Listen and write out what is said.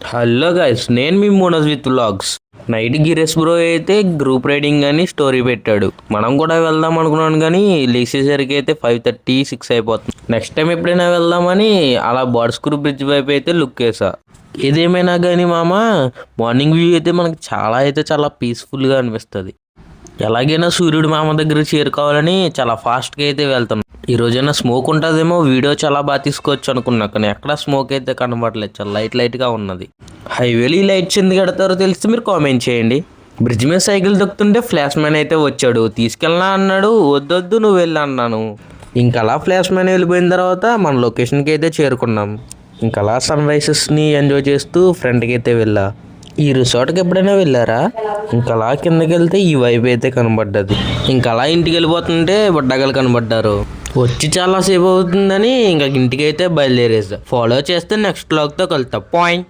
Hello guys, నేను మీ మోనస్ with vlogs. Night గిరెస్ bro అయితే group riding అని స్టోరీ పెట్టాడు. మనం కూడా వెళ్దాం అనుకున్నాను కానీ లేచేసరికి అయితే 5:30, 6 అయిపోతుంది. నెక్స్ట్ టైం ఎప్పుడైనా వెళ్దామని అలా బాడ్స్క్రూ బ్రిడ్జ్ వైపు అయితే లుక్ వేసా. ఏదేమైనా కానీ మామ, మార్నింగ్ వ్యూ అయితే మనకి చాలా పీస్ఫుల్గా అనిపిస్తుంది. ఎలాగైనా సూర్యుడు మామ దగ్గర చేరుకోవాలని చాలా ఫాస్ట్గా అయితే వెళ్తున్నాం. ఈ రోజైనా స్మోక్ ఉంటుందేమో, వీడియో చాలా బాగా తీసుకోవచ్చు అనుకున్నా, కానీ ఎక్కడ స్మోక్ అయితే కనబడలేదు. చాలా లైట్గా ఉన్నది. హైవేలో ఈ లైట్స్ ఎందుకు కడతారో తెలిస్తే మీరు కామెంట్ చేయండి. బ్రిడ్జ్ మీద సైకిల్ దొక్కుతుంటే ఫ్లాష్ మ్యాన్ అయితే వచ్చాడు. తీసుకెళ్ళనా అన్నాడు. వద్దొద్దు నువ్వు వెళ్ళి అన్నాను. ఇంకలా ఫ్లాష్ మ్యాన్ వెళ్ళిపోయిన తర్వాత మన లొకేషన్కి అయితే చేరుకున్నాం. ఇంకలా సన్ రైజెస్ని ఎంజాయ్ చేస్తూ ఫ్రంట్కి అయితే వెళ్ళా. ఈ రిసార్ట్కి ఎప్పుడైనా వెళ్ళారా? ఇంకలా కిందకి వెళ్తే ఈ వైపు అయితే కనబడ్డది. ఇంకలా ఇంటికి వెళ్ళిపోతుంటే బుడ్డగలు కనబడ్డారు. వచ్చి చాలాసేపు అవుతుందని ఇంకా ఇంటికి అయితే బయలుదేరేసా. ఫాలో చేస్తే నెక్స్ట్ వ్లాగ్తో కలుతా. పాయింట్.